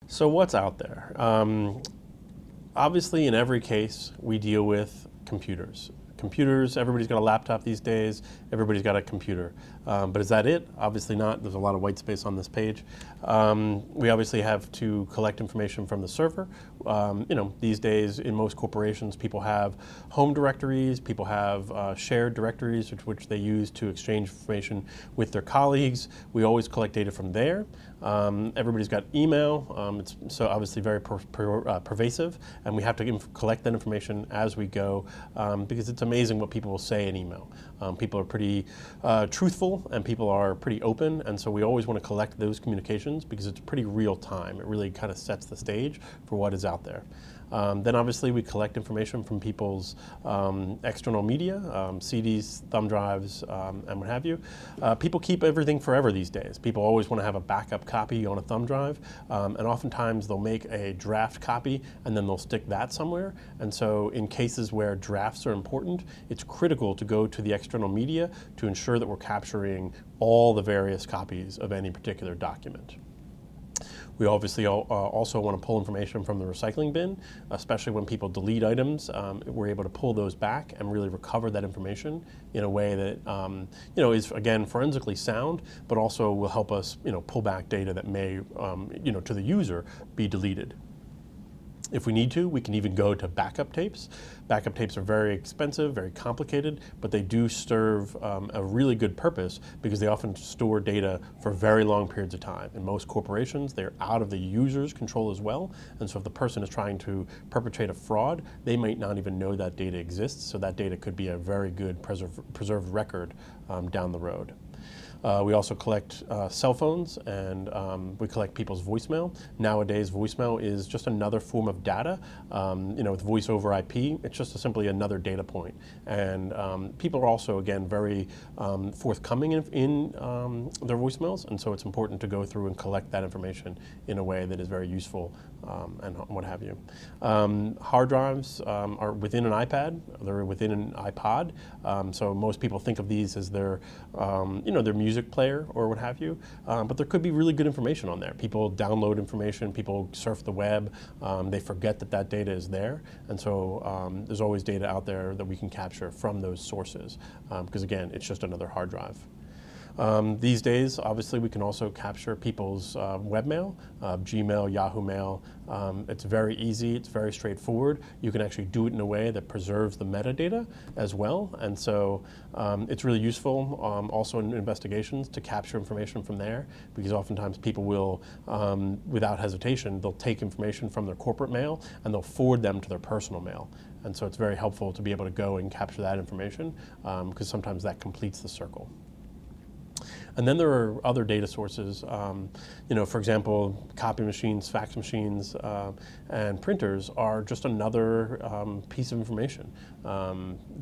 So what's out there? Obviously, in every case, we deal with computers. Computers, everybody's got a laptop these days, everybody's got a computer. But is that it? Obviously not. There's a lot of white space on this page. We obviously have to collect information from the server. These days in most corporations, people have home directories, people have shared directories which they use to exchange information with their colleagues. We always collect data from there. Everybody's got email. It's so obviously very pervasive, and we have to collect that information as we go because it's amazing what people will say in email. People are pretty truthful, and people are pretty open, and so we always want to collect those communications because it's pretty real time. It really kind of sets the stage for what is out there. Then obviously we collect information from people's external media, CDs, thumb drives, and what have you. People keep everything forever these days. People always want to have a backup copy on a thumb drive, and oftentimes they'll make a draft copy and then they'll stick that somewhere. And so in cases where drafts are important, it's critical to go to the external media to ensure that we're capturing all the various copies of any particular document. We obviously also want to pull information from the recycling bin, especially when people delete items. We're able to pull those back and really recover that information in a way that is, again, forensically sound, but also will help us pull back data that may to the user be deleted. If we need to, we can even go to backup tapes. Backup tapes are very expensive, very complicated, but they do serve a really good purpose because they often store data for very long periods of time. In most corporations, they're out of the user's control as well, and so if the person is trying to perpetrate a fraud, they might not even know that data exists, so that data could be a very good preserved record down the road. We also collect cell phones, and we collect people's voicemail. Nowadays, voicemail is just another form of data. With voice over IP, it's just simply another data point. And people are also, again, very forthcoming in their voicemails, and so it's important to go through and collect that information in a way that is very useful and what have you. Hard drives are within an iPad, they're within an iPod, so most people think of these as their music player or what have you, but there could be really good information on there. People download information, people surf the web, they forget that data is there, and so there's always data out there that we can capture from those sources, because again, it's just another hard drive. These days, obviously, we can also capture people's webmail, Gmail, Yahoo Mail. It's very easy, it's very straightforward. You can actually do it in a way that preserves the metadata as well, and so it's really useful also in investigations to capture information from there, because oftentimes people will, without hesitation, they'll take information from their corporate mail and they'll forward them to their personal mail. And so it's very helpful to be able to go and capture that information, because sometimes that completes the circle. And then there are other data sources, for example, copy machines, fax machines, and printers are just another piece of information.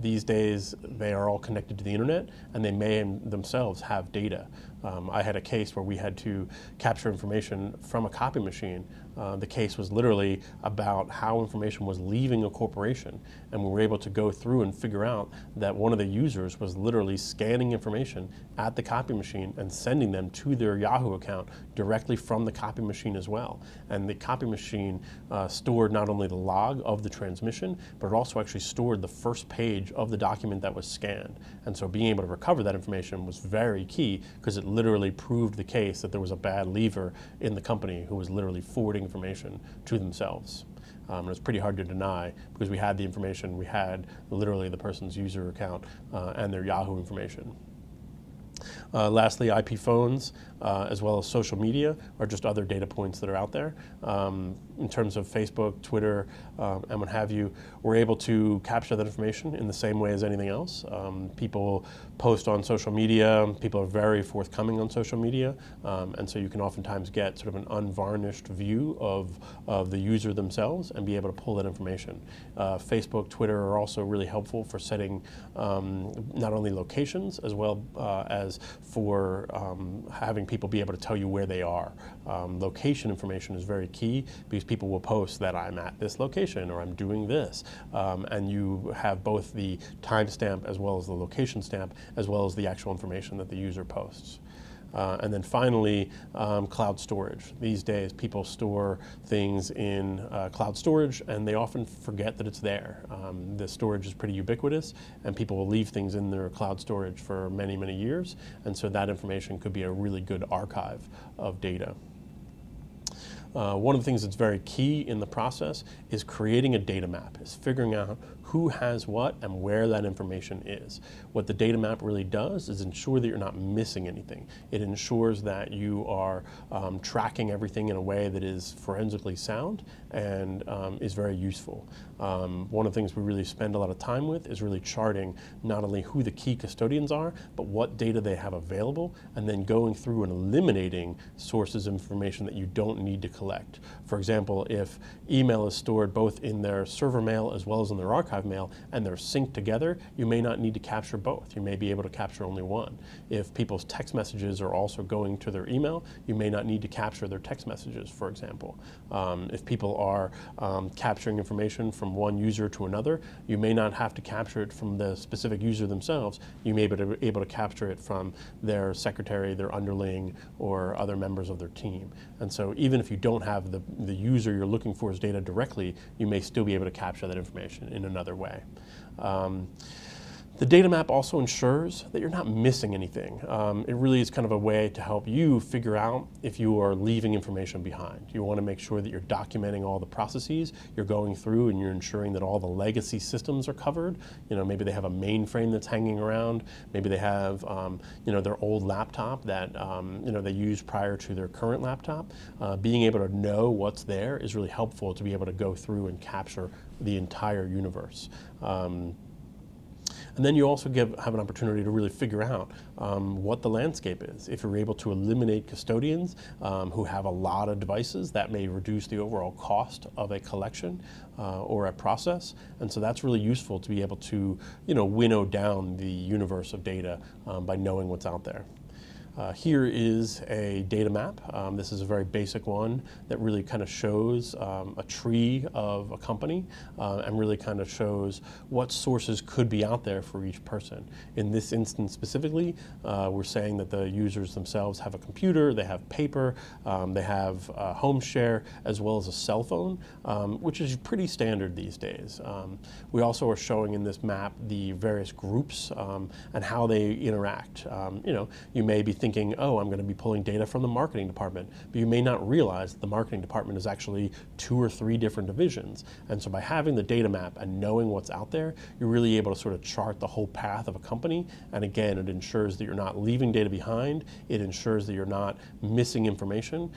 These days, they are all connected to the internet, and they may themselves have data. I had a case where we had to capture information from a copy machine. The case was literally about how information was leaving a corporation, and we were able to go through and figure out that one of the users was literally scanning information at the copy machine and sending them to their Yahoo account directly from the copy machine as well. And the copy machine stored not only the log of the transmission, but it also actually stored the first page of the document that was scanned. And so being able to recover that information was very key, because it literally proved the case that there was a bad leaver in the company who was literally forwarding information to themselves. It was pretty hard to deny, because we had the information, we had literally the person's user account and their Yahoo information. Lastly, IP phones, as well as social media, are just other data points that are out there. In terms of Facebook, Twitter, and what have you, we're able to capture that information in the same way as anything else. People post on social media, people are very forthcoming on social media, and so you can oftentimes get sort of an unvarnished view of the user themselves and be able to pull that information. Facebook, Twitter are also really helpful for setting not only locations as well as for having people be able to tell you where they are. Location information is very key, because people will post that I'm at this location or I'm doing this, and you have both the timestamp as well as the location stamp as well as the actual information that the user posts. And then finally, cloud storage. These days, people store things in cloud storage, and they often forget that it's there. The storage is pretty ubiquitous, and people will leave things in their cloud storage for many, many years, and so that information could be a really good archive of data. One of the things that's very key in the process is creating a data map, is figuring out who has what and where that information is. What the data map really does is ensure that you're not missing anything. It ensures that you are tracking everything in a way that is forensically sound and is very useful. One of the things we really spend a lot of time with is really charting not only who the key custodians are, but what data they have available, and then going through and eliminating sources of information that you don't need to collect. For example, if email is stored both in their server mail as well as in their archive mail, and they're synced together, you may not need to capture both. You may be able to capture only one. If people's text messages are also going to their email, you may not need to capture their text messages, for example. If people are capturing information from one user to another, you may not have to capture it from the specific user themselves. You may be able to capture it from their secretary, their underling, or other members of their team. And so even if you don't have the user you're looking for's data directly, you may still be able to capture that information in another way. The data map also ensures that you're not missing anything. It really is kind of a way to help you figure out if you are leaving information behind. You want to make sure that you're documenting all the processes you're going through, and you're ensuring that all the legacy systems are covered. You know, maybe they have a mainframe that's hanging around. Maybe they have their old laptop that they used prior to their current laptop. Being able to know what's there is really helpful to be able to go through and capture the entire universe. And then you also have an opportunity to really figure out what the landscape is. If you're able to eliminate custodians who have a lot of devices, that may reduce the overall cost of a collection or a process. And so that's really useful to be able to winnow down the universe of data by knowing what's out there. Here is a data map. This is a very basic one that really kind of shows a tree of a company and really kind of shows what sources could be out there for each person. In this instance specifically, we're saying that the users themselves have a computer, they have paper, they have home share, as well as a cell phone, which is pretty standard these days. We also are showing in this map the various groups and how they interact. You may be thinking, oh, I'm going to be pulling data from the marketing department, but you may not realize that the marketing department is actually 2 or 3 different divisions. And so by having the data map and knowing what's out there, you're really able to sort of chart the whole path of a company. And again, it ensures that you're not leaving data behind. It ensures that you're not missing information,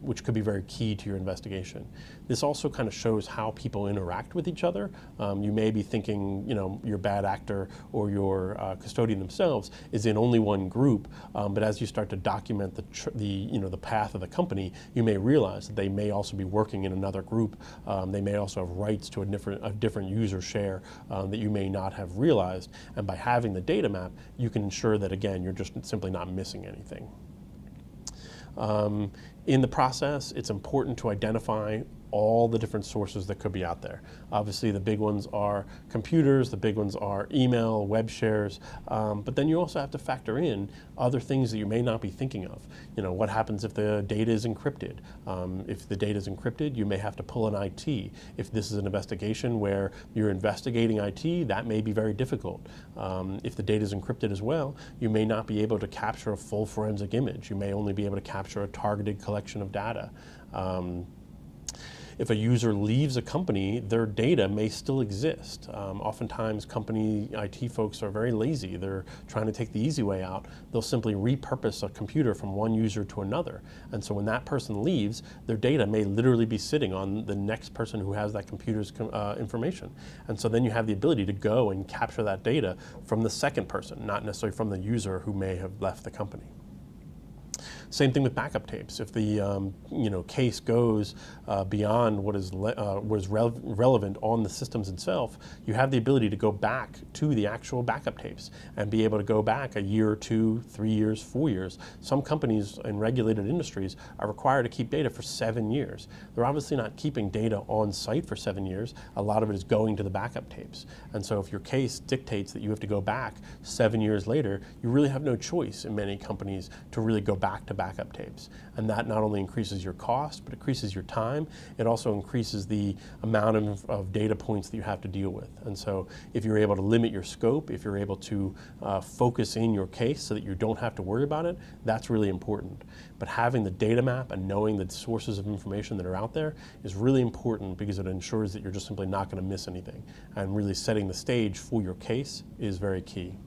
which could be very key to your investigation. This also kind of shows how people interact with each other. You may be thinking, your bad actor or your custodian themselves is in only one group, but as you start to document the path of the company, you may realize that they may also be working in another group. They may also have rights to a different user share that you may not have realized. And by having the data map, you can ensure that, again, you're just simply not missing anything. In the process, it's important to identify all the different sources that could be out there. Obviously, the big ones are computers, the big ones are email, web shares, but then you also have to factor in other things that you may not be thinking of. What happens if the data is encrypted? If the data is encrypted, you may have to pull an IT. If this is an investigation where you're investigating IT, that may be very difficult. If the data is encrypted as well, you may not be able to capture a full forensic image. You may only be able to capture a targeted collection of data. If a user leaves a company, their data may still exist. Oftentimes, company IT folks are very lazy. They're trying to take the easy way out. They'll simply repurpose a computer from one user to another. And so when that person leaves, their data may literally be sitting on the next person who has that computer's information. And so then you have the ability to go and capture that data from the second person, not necessarily from the user who may have left the company. Same thing with backup tapes. If the case goes beyond what is relevant on the systems itself, you have the ability to go back to the actual backup tapes and be able to go back a year or 2, 3 years, 4 years. Some companies in regulated industries are required to keep data for 7 years. They're obviously not keeping data on site for 7 years. A lot of it is going to the backup tapes. And so if your case dictates that you have to go back 7 years later, you really have no choice in many companies to really go back to backup tapes. And that not only increases your cost, but increases your time. It also increases the amount of data points that you have to deal with. And so if you're able to limit your scope, if you're able to focus in your case so that you don't have to worry about it, that's really important. But having the data map and knowing the sources of information that are out there is really important because it ensures that you're just simply not going to miss anything. And really setting the stage for your case is very key.